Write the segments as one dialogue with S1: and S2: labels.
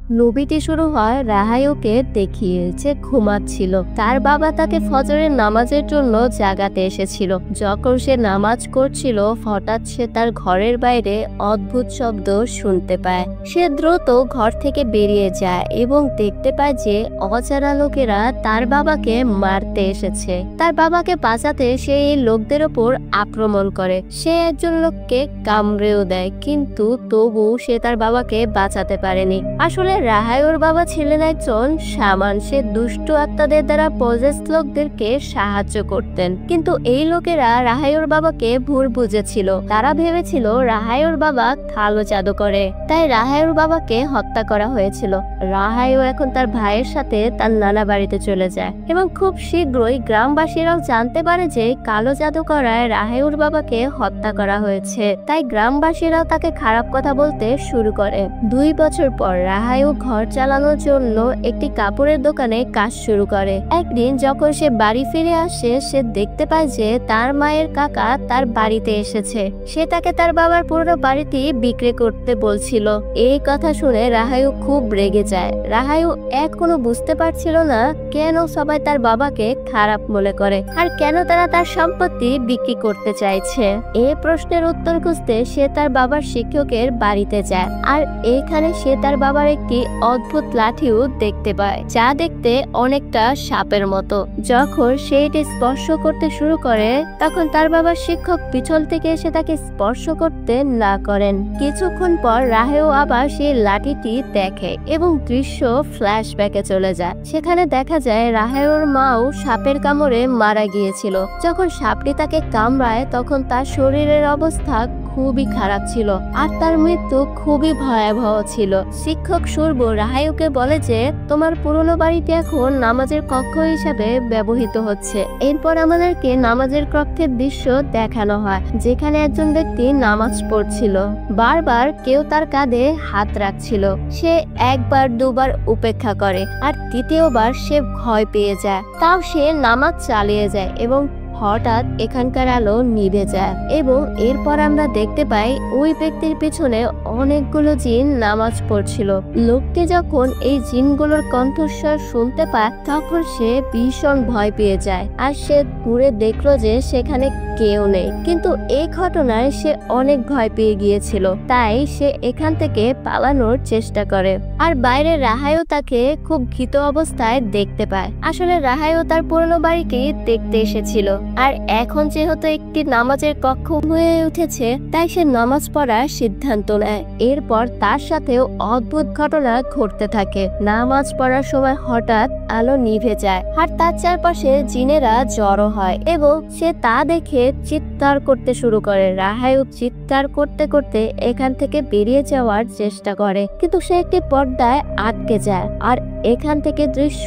S1: মুভিটি শুরু হয় রাহায়ুকে দেখিয়ে যে ঘুমাচ্ছিল। তার বাবা তাকে ফজরের নামাজের জন্য জাগাতে এসেছিল। যখন সে নামাজ করছিল হঠাৎ সে তার ঘরের বাইরে অদ্ভুত শব্দ শুনতে পায়। সে দ্রুত ঘর থেকে বেরিয়ে যায় এবং দেখতে পায় যে অজানা লোকেরা তার বাবাকে মারতে এসেছে। তার বাবাকে বাঁচাতে সে এই লোকদের ওপর আক্রমণ করে। সে একজন লোককে কামড়েও দেয়, কিন্তু তবু সে তার বাবাকে বাঁচাতে পারেনি। আসলে রাহায়ুর বাবা ছিলেন একজন শামান। সে দুষ্ট আত্মাদের দ্বারা পজেস লোকদেরকে সাহায্য করতেন, কিন্তু এই লোকেরা রাহায়ুর বাবাকে ভুল বুঝেছিল। তারা ভেবেছিল রাহায়ুর বাবা কালো জাদু করে, তাই রাহায়ুর বাবাকে হত্যা করা হয়েছিল। রাহায়ু এখন তার ভাইয়ের সাথে তার নানা বাড়িতে চলে যায় এবং খুব শীঘ্রই গ্রামবাসীরাও জানতে পারে যে কালো জাদু করায় রাহায়ুর বাবাকে হত্যা করা হয়েছে। তাই গ্রামবাসীরাও তাকে খারাপ কথা বলতে শুরু করে। 2 বছর পর রাহায়ু ঘর চালানোর জন্য একটি কাপড়ের দোকানে কাজ শুরু করে। একদিন যখন সে বাড়ি ফিরে আসে সে দেখতে পায় যে তার মায়ের কাকা তার বাড়িতে এসেছে। সে তাকে তার বাবার পুরো বাড়িটি বিক্রি করতে বলছিল। এই কথা শুনে রাহায়ু খুব রেগে যায়। রাহায়ু এখনো বুঝতে পারছিল না কেন সবাই তার বাবাকে খারাপ মনে করে আর কেন তারা তার সম্পত্তি বিক্রি করতে চাইছে। এই প্রশ্নের উত্তর খুঁজতে সে তার বাবার শিক্ষকের বাড়িতে যায় আর এখানে সে তার বাবার একটি অদ্ভুত লাঠিও দেখতে পায়, যা দেখতে অনেকটা সাপের মতো। যখন সে এটি স্পর্শ করতে শুরু করে তখন তার বাবার শিক্ষক পিছন থেকে এসে তাকে স্পর্শ করতে না করেন। কিছুক্ষণ পর রাহায়ু আবার সেই লাঠিটি দেখে এবং দৃশ্য ফ্ল্যাশব্যাকে চলে যায়। সেখানে দেখা যায় রাহায়ুর মাও সাপের কামড়ে মারা গিয়েছিল। যখন সাপটি তাকে কামড়ায় তখন তার শরীরের অবস্থা খুবই খারাপ ছিল আর তার মৃত্যু খুবই ভয়াবহ ছিল। শিক্ষক সুরব রাহায়ুকে বলে যে তোমার পুরনো বাড়িটি এখন নামাজের কক্ষ হিসাবে ব্যবহৃত হচ্ছে। এরপর আমাদেরকে নামাজের কক্ষের দৃশ্য দেখানো হয়, যেখানে একজন ব্যক্তি নামাজ পড়ছিল। বারবার কেউ তার কাঁধে হাত রাখছিল। সে একবার দুবার উপেক্ষা করে আর তৃতীয়বার সে ভয় পেয়ে যায়। তাও সে নামাজ চালিয়ে যায় এবং হঠাৎ এখানকার আলো নিভে যায় এবং এরপর আমরা দেখতে পাই ওই ব্যক্তির পিছনে অনেকগুলো জিন নামাজ পড়ছিল। লোকটি যখন এই জিনগুলোর কণ্ঠস্বর শুনতে পায় তখন সে ভীষণ ভয় পেয়ে যায় আর সে ঘুরে দেখলো যে সেখানে কেউ নেই, কিন্তু এই ঘটনায় সে অনেক ভয় পেয়ে গিয়েছিল। তাই সে এখান থেকে পালানোর চেষ্টা করে আর বাইরে রাহায়ু তাকে খুব ভীত অবস্থায় দেখতে পায়। আসলে রাহায়ু তার পুরনো বাড়িকে দেখতে এসেছিল আর এখন যেহেতু একটি নামাজের কক্ষ হয়ে উঠেছে তাই সে নামাজ পড়ার সিদ্ধান্ত নেয়। এরপর তার সাথেও অদ্ভুত ঘটনা ঘটতে থাকে। নামাজ পড়ার সময় হঠাৎ আলো নিভে যায় আর তার চারপাশে জিনেরা জড়ো হয় এবং সে তা দেখে চিৎকার করতে শুরু করে। রাহায়ু চিৎকার করতে করতে এখান থেকে বেরিয়ে যাওয়ার চেষ্টা করে, কিন্তু সে একটি পর্দায় আটকে যায় আর এখান থেকে দৃশ্য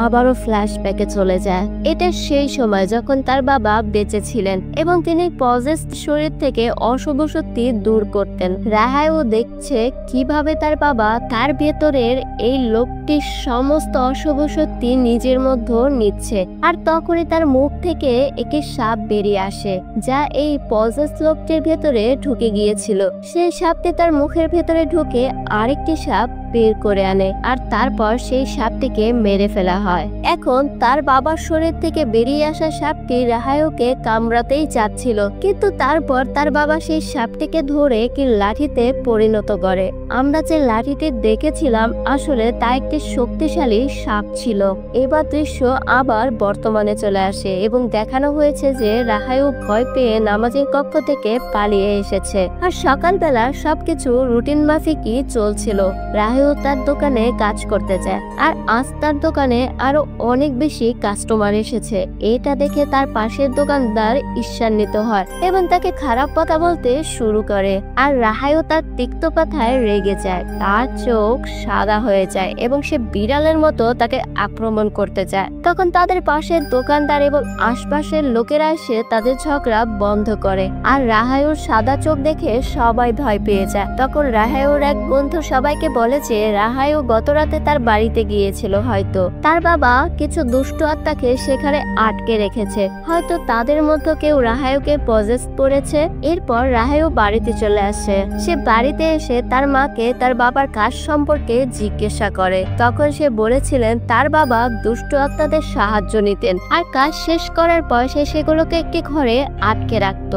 S1: আবারও ফ্ল্যাশব্যাকে চলে যায়। এটা সেই সময় যখন তার বাবা বেঁচে ছিলেন এবং তিনি পজেস শরীর থেকে অশুভ শক্তি দূর করতেন। রাহায়ু দেখছে কিভাবে তার বাবা তার ভেতরের এই লোকটির সমস্ত অশুভ শক্তি নিজের মধ্যে নিচ্ছে আর তখনই তার মুখ থেকে একটি সাপ বেরিয়ে আসে যা এই পজেস লোকটির ভেতরে ঢুকে গিয়েছিল। সেই সাপটি তার মুখের ভেতরে ঢুকে আরেকটি সাপ বের করে আনে আর তারপর সেই সাপটিকে মেরে ফেলা হয়। এখন তার বাবার শরীর থেকে বেরিয়ে আসা সাপটি রাহায়ুকে কামড়াতেই যাচ্ছিল, কিন্তু তারপর তার বাবা সেই সাপটিকে ধরে কি লাঠিতে পরিণত করে। আমরা যে লাঠিটি দেখেছিলাম আসলে তা একটি শক্তিশালী সাপ ছিল। এবার দৃশ্য আবার বর্তমানে চলে আসে এবং দেখানো হয়েছে যে রাহায়ু ভয় পেয়ে নামাজের কক্ষ থেকে পালিয়ে এসেছে আর সকালবেলা সবকিছু রুটিন মাফিকই চলছিল। রাহায়ু তার দোকানে কাজ করতে যায় আর আজ তার দোকানে আরো অনেক বেশি কাস্টমার এসেছে। এটা দেখে তার পাশের দোকানদার ঈর্ষান্বিত হয় এবং তাকে খারাপ কথা বলতে শুরু করে আর রাহায়ু তার তিক্ত কথায় রেগে যায়। তার চোখ সাদা হয়ে যায় এবং সে বিড়ালের মতো তাকে আক্রমণ করতে যায়। তখন তাদের পাশের দোকানদার এবং আশপাশের লোকেরা এসে তাদের ঝগড়া বন্ধ করে আর রাহায়ুর সাদা চোখ দেখে সবাই ভয় পেয়ে যায়। তখন রাহায়ুর এক বন্ধু সবাইকে বলে যে রাহায়ও গতরাতে তার বাড়িতে গিয়েছিল, হয়তো তার বাবা কিছু দুষ্ট আত্মাকে সেখানে আটকে রেখেছে, হয়তো তাদের মধ্যে কেউ রাহায়কে পজেস করেছে। এরপর রাহায়ও বাড়িতে চলে আসে। সে বাড়িতে এসে তার মাকে তার বাবার কাজ সম্পর্কে জিজ্ঞাসা করে। তখন সে বলেছিলেন তার বাবা দুষ্ট আত্মাদের সাহায্য নিতেন, আর কাজ শেষ করার পর সে সেগুলোকে একটি ঘরে আটকে রাখত।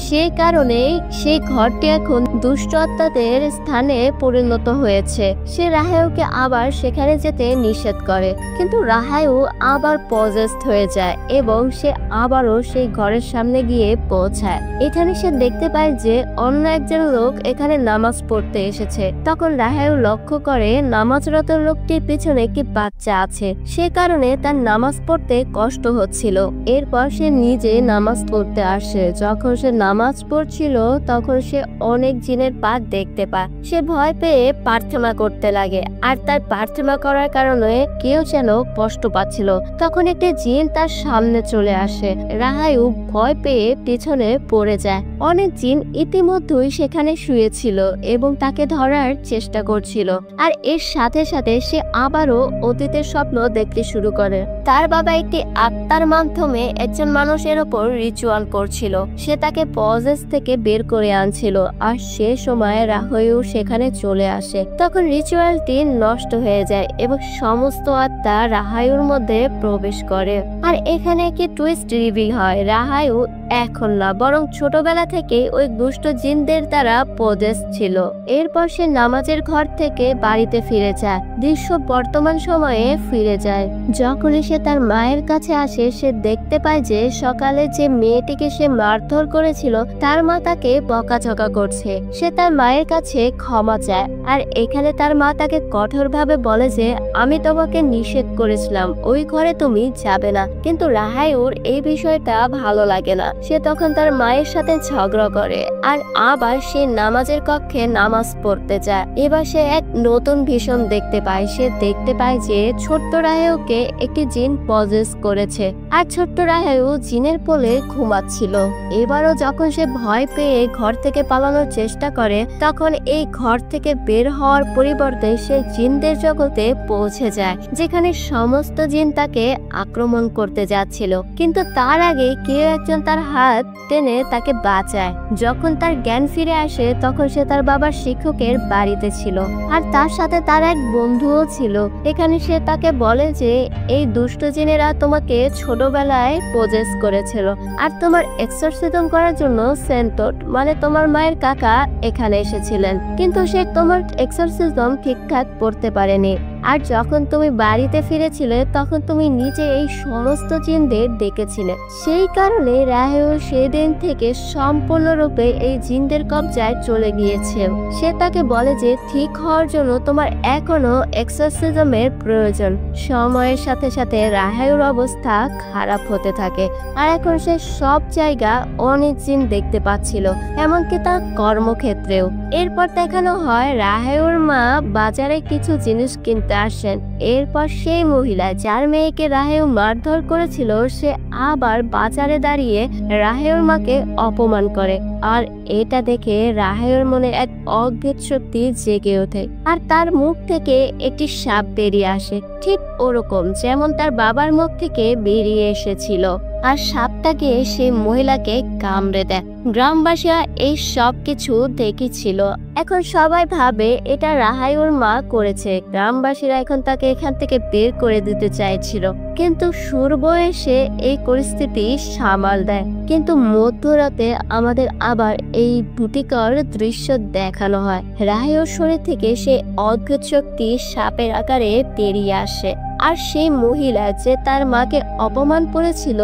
S1: সেই কারণে সেই ঘরটি এখন দুষ্ট আত্মাদের স্থানে পরিণত হয়েছে। সে রাহায়কে আবার সেখানে যেতে নিষেধ করে, কিন্তু রাহায়ও আবার পজেসড হয়ে যায় এবং সে আবারও সেই ঘরের সামনে গিয়ে পৌঁছায়। এখানে সে দেখতে পায় যে অন্য একজন লোক এখানে নামাজ পড়তে এসেছে। তখন রাহায়ও লক্ষ্য করে নামাজরত লোকটির পিছনে একটি বাচ্চা আছে, সে কারণে তার নামাজ পড়তে কষ্ট হচ্ছিল। এরপর সে নিজে নামাজ পড়তে আসে। যখন সে নামাজ পড়ছিল তখন সে অনেক জিনের পাক দেখতে পায়। সে ভয় পেয়ে প্রার্থনা করতে লাগে, আর তার প্রার্থনা করার কারণে কেউ যেন কষ্ট পাচ্ছিল। তখন একটি জিন তার সামনে চলে আসে। রাহায়ু ভয় পেয়ে পিছনে পড়ে যায়। অনেক জিন ইতিমধ্যেই সেখানে শুয়েছিল এবং তাকে ধরার চেষ্টা করছিল, আর এর সাথে সাথে সে আবারও অতীতের স্বপ্ন দেখতে শুরু করে। তার বাবা একটি আত্মার মাধ্যমে একজন মানুষের ওপর রিচুয়াল করছিল। সে তাকে পজেস থেকে বের করে আনছিল, আর সে সময় রাহায়ু সেখানে চলে আসে। তখন রিচুয়ালটি নষ্ট হয়ে যায় এবং সমস্ত আত্মা রাহায়ুর মধ্যে প্রবেশ করে। আর এখানে একটি টুইস্ট রিভিল হয়। রাহায়ু এখন না, বরং ছোটবেলা থেকে ওই দুষ্ট জিনদের দ্বারা পজেস ছিল। এরপর সে নামাজের ঘর থেকে বাড়িতে ফিরে যায়। দৃশ্য বর্তমান সময়ে ফিরে যায়। যখনই সে তার মায়ের কাছে আসে, সে দেখতে পায় যে সকালে যে মেয়েটিকে সে মারধর করেছিল তার মা তাকে বকাঝকা করছে। সে তার মায়ের কাছে ক্ষমা চায়, আর এখানে তার মা তাকে কঠোরভাবে বলে যে আমি তোমাকে নিষেধ করেছিলাম ওই ঘরে তুমি যাবে না। কিন্তু রাহায়ুর এই বিষয়টা ভালো লাগে না। সে তখন তার মায়ের সাথে ঝগড়া করে, আর আবার সে নামাজের কক্ষে নামাজ পড়তে যায়। এবার সে এক নতুন ভীষণ দেখতে পায়। সে দেখতে পায় যে ছোট্ট রাহায়ুকে একটি জিন পজেস করেছে, আর ছোট্ট রাহায়ু জিনের কোলে ঘুমাচ্ছিল। এবারও যখন সে ভয় পেয়ে ঘর থেকে পালানোর চেষ্টা করে, তখন এই ঘর থেকে বের হওয়ার পরিবর্তে সে জিনদের জগতে পৌঁছে যায়, যেখানে সমস্ত জিন তাকে আক্রমণ করতে যাচ্ছিল। কিন্তু তার আগে কেউ একজন তার হাত টেনে তাকে বাঁচায়। যখন তার জ্ঞান ফিরে আসে তখন সে তার বাবার শিক্ষকের বাড়িতে ছিল, আর তার সাথে তার এক বন্ধুও ছিল। এখানে সে তাকে বলে যে এই দুষ্ট জিনেরা তোমাকে ছোটবেলায় পজেস করেছিল, আর তোমার এক্সরসিজম করার জন্য সেন্টট মানে তোমার মায়ের কাকা এখানে এসেছিলেন, কিন্তু সে তোমার এক্সরসিজম ঠিকঠাক করতে পারেনি। আর যখন তুমি বাড়িতে ফিরেছিলে তখন তুমি নিজে এই সমস্ত জিনদের ডেকেছিলে। সেই কারণে রাহায়ু সেদিন থেকে সম্পূর্ণরূপে এই জিনদের কবজায় চলে গিয়েছে। সে তাকে বলে যে ঠিক হওয়ার জন্য তোমার এখনো এক্সরসিজমের প্রয়োজন। সময়ের সাথে সাথে রাহায়ুর অবস্থা খারাপ হতে থাকে, আর এখন সে সব জায়গা অনেক জিন দেখতে পাচ্ছিল, এমনকি তার কর্মক্ষেত্রেও। এরপর দেখানো হয় রাহায়ুর মা বাজারে কিছু জিনিস কিনতে আসেন। এরপর সেই মহিলা যার মেয়েকে রাহায়ু মারধর করেছিল সে আবার বাজারে দাঁড়িয়ে রাহায়ুর মাকে অপমান করে, আর এটা দেখে রাহায়ুর মনে এক অদ্ভুত শক্তি জেগে ওঠে, আর তার মুখ থেকে একটি সাপ বেরিয়ে আসে, ঠিক ওরকম যেমন তার বাবার মুখ থেকে বেরিয়ে এসেছিল। আর সাপটাকে সেই মহিলাকে কামড়ে দেয়। গ্রামবাসীরা এই সব কিছু দেখেছিল। এখন সবাই ভাবে এটা রাহায়ুর মা করেছে। গ্রামবাসীরা এখন তাকে এখান থেকে বের করে দিতে চাইছিল, কিন্তু সূর্য এসে এই পরিস্থিতি সামাল দেয়। কিন্তু মধ্যরাতে আমাদের আবার এই ভীতিকর দৃশ্য দেখানো হয়। রাহায়ুর শরীর থেকে সেই অদ্ভুত শক্তি সাপের আকারে বেরিয়ে আসে, আর সেই মহিলা যে তার মাকে অপমান করেছিল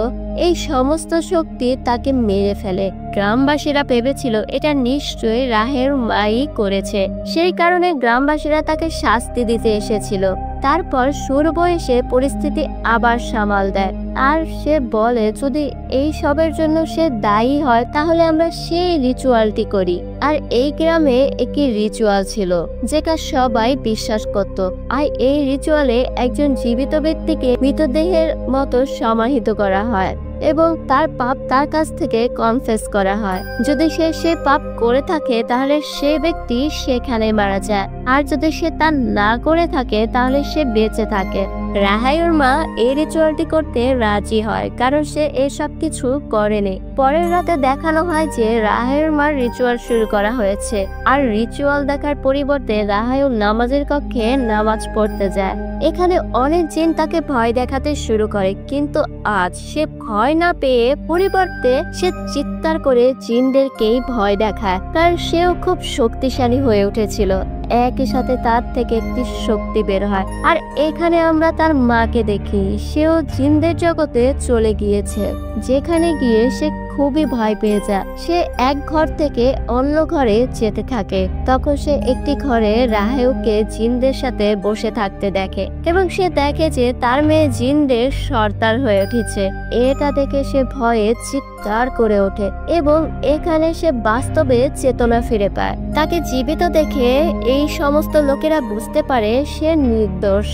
S1: এই সমস্ত শক্তি তাকে মেরে ফেলে। গ্রামবাসীরা ভেবেছিল এটা নিশ্চয়ই রাহের মাই করেছে, সেই কারণে গ্রামবাসীরা তাকে শাস্তি দিতে এসেছিল। তারপর সূর্য এসে পরিস্থিতি আবার সামাল দেয়, আর সে বলে যদি এই সবের জন্য সে দায়ী হয় তাহলে আমরা সেই রিচুয়ালটি করি। আর এই গ্রামে একটি রিচুয়াল ছিল যেটা সবাই বিশ্বাস করত, আর এই রিচুয়ালে একজন জীবিত ব্যক্তিকে মৃতদেহের মতো সমাহিত করা হয়। এবং তার পাপ তার কাছ থেকে কনফেস করা হয়। যদি সে পাপ করে থাকে তাহলে সে ব্যক্তি সেখানে মারা যায়, আর যদি সে তা না করে থাকে তাহলে সে বেঁচে থাকে। রাহায়ুর মা এই রিচুয়ালটি করতে রাজি হয়, কারণ সে এসব কিছু করেনি। পরের রাতে দেখানো হয় যে রাহায়ুর মার রিচুয়াল শুরু করা হয়েছে, আর রিচুয়াল দেখার পরিবর্তে রাহায়ু নামাজের কক্ষে নামাজ পড়তে যায়। এখানে অনেক জিন তাকে ভয় দেখাতে শুরু করে, কিন্তু আজ সে ভয় না পেয়ে পরিবর্তে সে চিৎকার করে জিনদেরকেই ভয় দেখায়, কারণ সেও খুব শক্তিশালী হয়ে উঠেছিল। একই সাথে তার থেকে একটি শক্তি বের হয়। আর এখানে আমরা তার মাকে দেখি, সেও জিনদের জগতে চলে গিয়েছে, যেখানে গিয়ে সে খুবই ভয় পেয়ে যায়। সে এক ঘর থেকে অন্য ঘরে যেতে থাকে। তখন সে একটি ঘরে রাহায়ুকে জিনদের সাথে বসে থাকতে দেখে, এবং সে দেখে যে তার মেয়ে জিনদের সর্দার হয়ে উঠেছে। এটা দেখে সে ভয়ে চিৎকার করে ওঠে, এবং এখানে সে বাস্তবে চেতনা ফিরে পায়। তাকে জীবিত দেখে এই সমস্ত লোকেরা বুঝতে পারে সে নির্দোষ।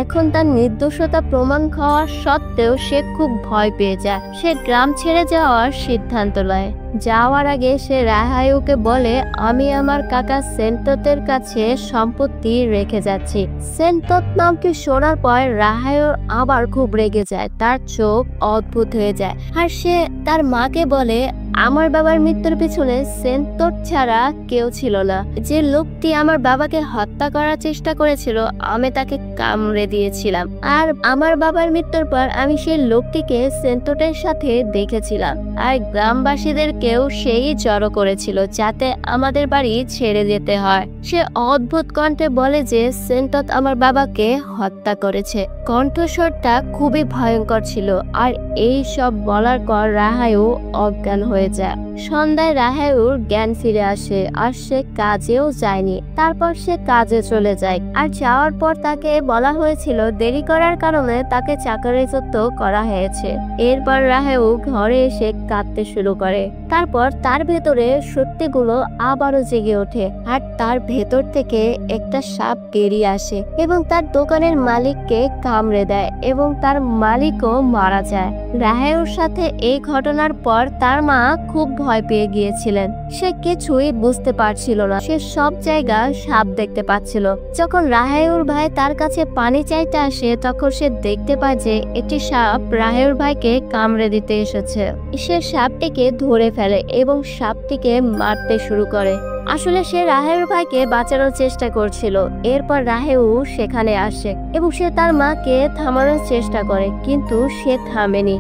S1: এখন তার নির্দোষতা প্রমাণ হওয়া সত্ত্বেও সে খুব ভয় পেয়ে যায়। সে গ্রাম ছেড়ে যাওয়ার সিদ্ধান্ত নেয়। যাওয়ার আগে সে রাহায়ুকে বলে, আমি আমার কাকা সেন্টতের কাছে সম্পত্তি রেখে যাচ্ছি। সেন্টত নামটি শোনার পর রাহায়ুর আবার খুব রেগে যায়, তার চোখ অদ্ভুত হয়ে যায়। আর সে তার মাকে বলে, আমার বাবার মৃত্যুর পিছনে সেন্টত ছাড়া কেউ ছিল না। যে লোকটি আমার বাবাকে হত্যা করার চেষ্টা করেছিল আমি তাকে কামড়ে দিয়েছিলাম, আর আমার বাবার মৃত্যুর পর আমি সেই লোকটিকে সেন্টতের সাথে দেখেছিলাম, আর গ্রামবাসীদেরকেও সেই জড়ো করেছিল যাতে আমাদের বাড়ি ছেড়ে যেতে হয়। সে অদ্ভুত কণ্ঠে বলে যে সেন্টত আমার বাবাকে হত্যা করেছে। কণ্ঠস্বরটা খুবই ভয়ঙ্কর ছিল। আর এই সব বলার পর রাহায়ু অজ্ঞান হয়ে যায়। সন্ধ্যায় রাহায়ুর জ্ঞান ফিরে আসে, আর সে কাজেও যায়নি। তারপর সে কাজে চলে যায়, আর যাওয়ার পর তাকে বলা হয়েছিল দেরি করার কারণে তাকে চাকরিচ্যুত করা হয়েছে। এরপর রাহায়ু ঘরে এসে কাঁদতে শুরু করে। তারপর তার ভেতরে সত্যিগুলো আবারও জেগে ওঠে, আর তার ভেতর থেকে একটা সাপ বেরিয়ে আসে এবং তার দোকানের মালিককে কামড়ে দেয়, এবং তার মালিকও মারা যায়। রাহায়ুর সাথে এই ঘটনার পর তার মা খুব ভয় পেয়ে গিয়েছিলেন। সে কিছুই বুঝতে পারছিল না। সে সব জায়গায় সাপ দেখতে পাচ্ছিল। যখন রাহায়ুর ভাই তার কাছে পানি চাইতে আসে তখন সে দেখতে পায় যে একটি সাপ রাহায়ুর ভাইকে কামড়ে দিতে এসেছে। সে সাপটিকে ধরে ফেলে এবং সাপটিকে মারতে শুরু করে। আসলে সে রাহায়ুর ভাইকে বাঁচানোর চেষ্টা করছিল। এরপর রাহায়ু সেখানে আসে এবং সে তার মাকে থামানোর চেষ্টা করে, কিন্তু সে থামেনি।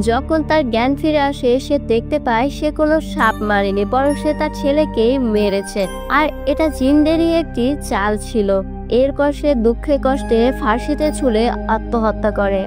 S1: যখন তার জ্ঞান ফিরে আসে সে দেখতে পায় সে কোনো সাপ মারেনি, বরং সে তার ছেলেকেই মেরেছে, আর এটা জিনদেরই একটি চাল ছিল। এরপর সে দুঃখে কষ্টে ফাঁসিতে ঝুলে আত্মহত্যা করে।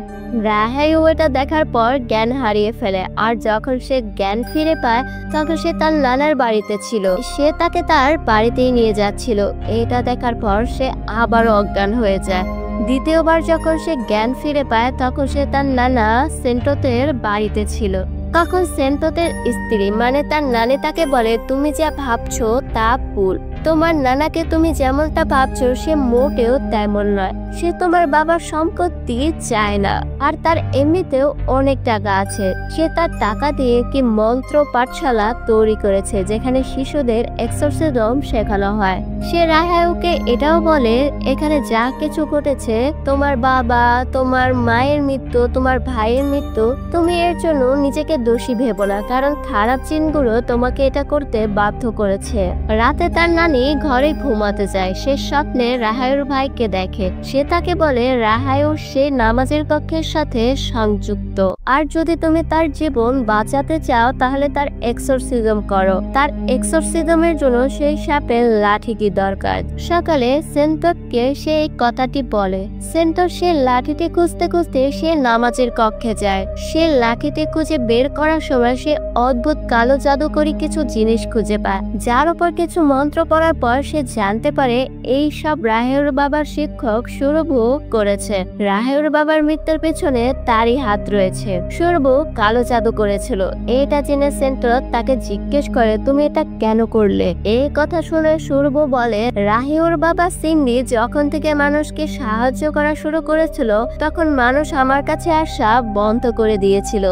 S1: রাহায়ু এটা দেখার পর জ্ঞান হারিয়ে ফেলে, আর যখন সে জ্ঞান ফিরে পায় তখন সে তার নানার বাড়িতে ছিল। সে তাকে তার বাড়িতেই নিয়ে যাচ্ছিল। এটা দেখার পর সে আবারও অজ্ঞান হয়ে যায়। দ্বিতীয়বার যখন সে জ্ঞান ফিরে পায় তখন সে তার নানা সেন্টতের বাড়িতে ছিল। তখন সেন্টতের স্ত্রী মানে তার নানি তাকে বলে, তুমি যা ভাবছো তা ভুল। তোমার নানাকে তুমি যেমনটা ভাবছো সে মোটেও তেমন নয়। সে তোমার বাবার সম্পত্তি চায় না, আর তার এমনিতেও অনেক টাকা আছে। সে তার টাকা দিয়ে কি মন্ত্র পাঠশালা তৈরি করেছে যেখানে শিশুদের এক্সরসিজম শেখানো হয়। সে রাহায়ুকে এটাও বলে, এখানে যা কিছু ঘটেছে, তোমার বাবা, তোমার মায়ের মৃত্যু, তোমার ভাইয়ের মৃত্যু, তুমি এর জন্য নিজেকে দোষী ভেবো না, কারণ খারাপ জিনগুলো তোমাকে এটা করতে বাধ্য করেছে। রাতে তার নানি ঘরে ঘুমাতে যায়। সে স্বপ্নে রাহায়ুর ভাইকে দেখে। সে তাকে বলে রাহায়ু সে নামাজের কক্ষের সাথে সংযুক্ত, আর যদি তুমি তার জীবন বাঁচাতে চাও তাহলে তার এক্সরসিজম করো। তার এক্সরসিজমের জন্য সেই সাপের লাঠি কি দরকার। সকালে সেন্টতকে সে এই কথাটি বলে। সেন্টত সে লাঠিটি খুঁজতে খুঁজতে সে নামাজের কক্ষে যায়। সে লাঠিটি খুঁজে বের করার সময় সে অদ্ভুত কালো জাদুকরি কিছু জিনিস খুঁজে পায়, যার উপর কিছু মন্ত্র পড়ার পর সে জানতে পারে এই সব রাহায়ুর বাবার শিক্ষক সুরভু করেছে। রাহায়ুর বাবার মৃত্যুর পেছনে তারই হাত রয়েছে। সুরভু কালো জাদু করেছিল। এটা জেনে সেন্টত তাকে জিজ্ঞেস করে, তুমি এটা কেন করলে? এই কথা শুনে সুরভু বলে, রাহায়ুর বাবা সিন্ডি যখন থেকে মানুষকে সাহায্য করা শুরু করেছিল তখন মানুষ আমার কাছে আসা বন্ধ করে দিয়েছিল।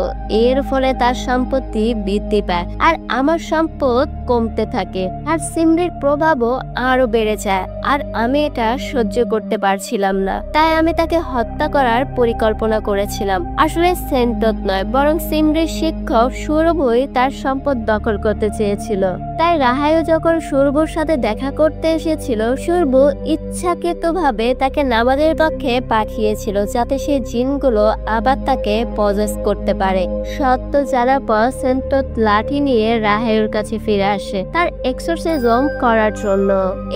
S1: এর ফলে তার সম্পত্তি বৃদ্ধি পায় আর আমার সম্পদ কমতে থাকে আর সিমরির প্রভাবও আরো বেড়ে যায়। আর আমি এটা সহ্য করতে পারছিলাম না, তাই আমি তাকে হত্যা করার পরিকল্পনা করেছিলাম। আসলে সেন্টত নয়, বরং সিমরির শিক্ষক সুরভই তার সম্পদ দখল করতে চেয়েছিল। তাই রাহায়ও যখন সুরভুর সাথে দেখা করতে এসেছিল, সুরভু ইচ্ছাকৃতভাবে তাকে নামাজের পক্ষে পাঠিয়েছিল যাতে সে জিনগুলো আবার তাকে পজেস করতে পারে। সত্য জানার পর সেন্টত লাঠি নিয়ে রাহায়ুর কাছে ফিরে আসে তার এক্সরসিজম করার জন্য।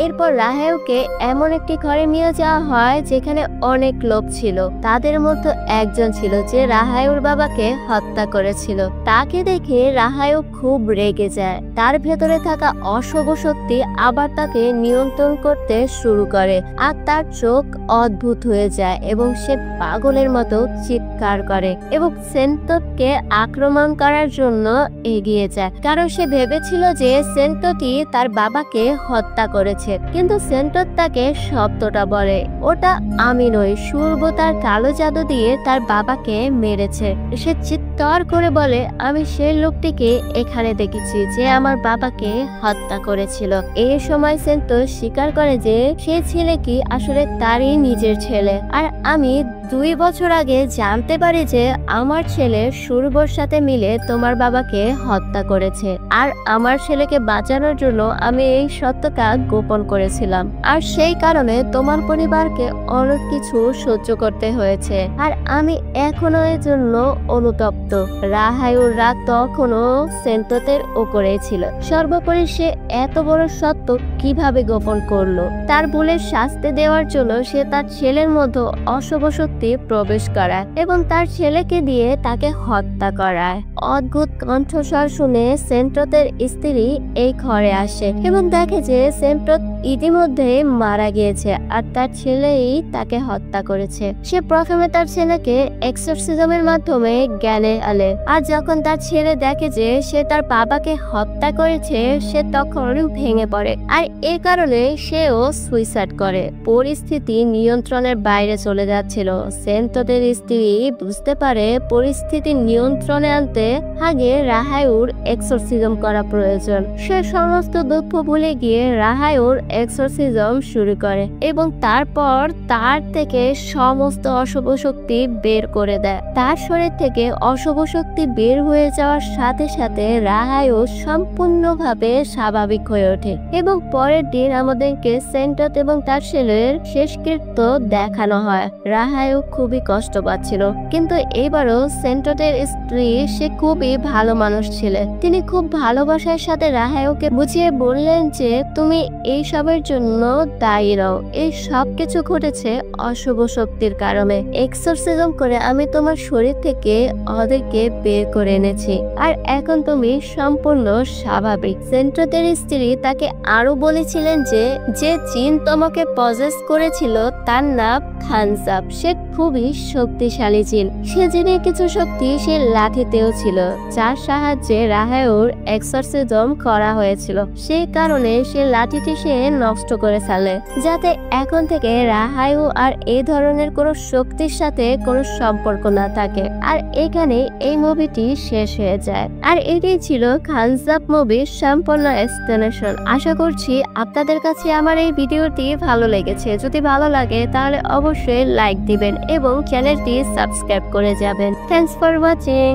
S1: এরপর রাহায়ুকে এমন একটি ঘরে নিয়ে যাওয়া হয় যেখানে অনেক লোক ছিল। তাদের মধ্যে একজন ছিল যে রাহায়ুর বাবাকে হত্যা করেছিল। তাকে দেখে রাহায়ু খুব রেগে যায়। তার ভেতরে থাকা অশুভ শক্তি আবার তাকে নিয়ন্ত্রণ করতে শুরু করে আর তার চোখ অদ্ভুত হয়ে যায় এবং সে পাগলের মতো চিৎকার করে এবং সেন্টতকে আক্রমণ করার জন্য এগিয়ে যায়, কারণ সে ভেবেছিল যে সেন্টতই তার বাবাকে হত্যা করেছে। কিন্তু সেন্টত তাকে সত্যটা বলে, ওটা আমি নই, সুরভ তার কালো জাদু দিয়ে তার বাবাকে মেরেছে। সে চিৎকার করে বলে, আমি সেই লোকটিকে এখানে দেখেছি যে আমার বাবাকে হত্যা করেছিল। এই সময় সেন্টত স্বীকার করে যে সে ছেলে কি আসলে তারই নিজের ছেলে। আর আমি 2 বছর আগে জানতে পারি যে আমার ছেলে সুরভর সাথে মিলে তোমার বাবাকে হত্যা করেছে। আর আমার ছেলেকে বাঁচানোর জন্য আমি এই সত্যটা গোপন করেছিলাম। আর সেই কারণে তোমার পরিবারকে অনেক কিছু সহ্য করতে হয়েছে। আর আমি এখনো এর জন্য অনুতপ্ত। রাহায়ুর রাগ তখনও সেন্টতের ওপরেই ছিল। সর্বোপরি সে এত বড় সত্য কিভাবে গোপন করলো? তার ভুলের শাস্তি দেওয়ার জন্য সে তার ছেলের মধ্যে অশুভ শক্তি প্রবেশ করায় এবং তার ছেলেকে দিয়ে তাকে হত্যা করায়। অদ্ভুত কণ্ঠস্বর শুনে সেন্টতের স্ত্রী এই ঘরে আসে এবং দেখে যে সেন্টত ইতিমধ্যে মারা গিয়েছে আর তার ছেলেই তাকে হত্যা করেছে। সে প্রথমে তার ছেলেকে এক্সরসিজমের মাধ্যমে জ্ঞানে আনে, আর যখন তার ছেলে দেখে যে সে তার বাবাকে হত্যা করেছে সে তখন ভেঙে পড়ে আর এই কারণে সেও সুইসাইড করে। পরিস্থিতি নিয়ন্ত্রণের বাইরে চলে যাচ্ছিল। সেন্টতের স্ত্রী বুঝতে পারে পরিস্থিতি নিয়ন্ত্রণে আনতে আগে রাহায়ুর এক্সরসিজম করা প্রয়োজন। সে সমস্ত দুঃখ ভুলে গিয়ে রাহায়ুর এক্সরসিজম শুরু করে এবং তারপর তার থেকে সমস্ত অশুভ শক্তি বের করে দেয়। তার শরীর থেকে অশুভ শক্তি বের হয়ে যাওয়ার সাথে সাথে রাহায়ু সম্পূর্ণভাবে স্বাভাবিক হয়ে ওঠে এবং পরের দিন আমাদেরকে সেন্টত এবং তার ছেলের শেষকৃত্য দেখানো হয়। রাহায়ু খুবই কষ্ট পাচ্ছিল, কিন্তু এবারও সেন্টতের স্ত্রী সে খুবই ভালো মানুষ ছিলেন। তিনি খুব ভালোবাসার সাথে রাহায়ুকে বুঝিয়ে বললেন যে তুমি এই সবের জন্য দায়ী নও, এই সব কিছু ঘটেছে অশুভ শক্তির কারণে। এক্সরসিজম করে আমি তোমার শরীর থেকে ওদেরকে বের করে এনেছি আর এখন তুমি সম্পূর্ণ স্বাভাবিক। সেন্টতের স্ত্রী তাকে আরো বলেছিলেন যে যে জিন তোমাকে পজেস করেছিল তার নাম খানজাব। সে খুবই শক্তিশালী জিন। সে জিনের কিছু শক্তি সে লাঠিতেও ছিল, যার সাহায্যে রাহায়ুর এক্সরসিজম করা হয়েছিল। সেই কারণে সে লাঠিটি সে নষ্ট করে ফেলে, যাতে এখন থেকে রাহায়ু আর এই ধরনের কোনো শক্তির সাথে কোনো সম্পর্ক না থাকে। আর এখানে এই মুভিটি শেষ হয়ে যায়। আর এটাই ছিল খানজাব মুভির সম্পূর্ণ এক্সপ্লেনেশন। আশা করছি আপনাদের কাছে আমার এই ভিডিওটি ভালো লেগেছে। যদি ভালো লাগে তাহলে অবশ্যই লাইক দিবেন এবং চ্যানেলটি সাবস্ক্রাইব করে যাবেন। Thanks for watching.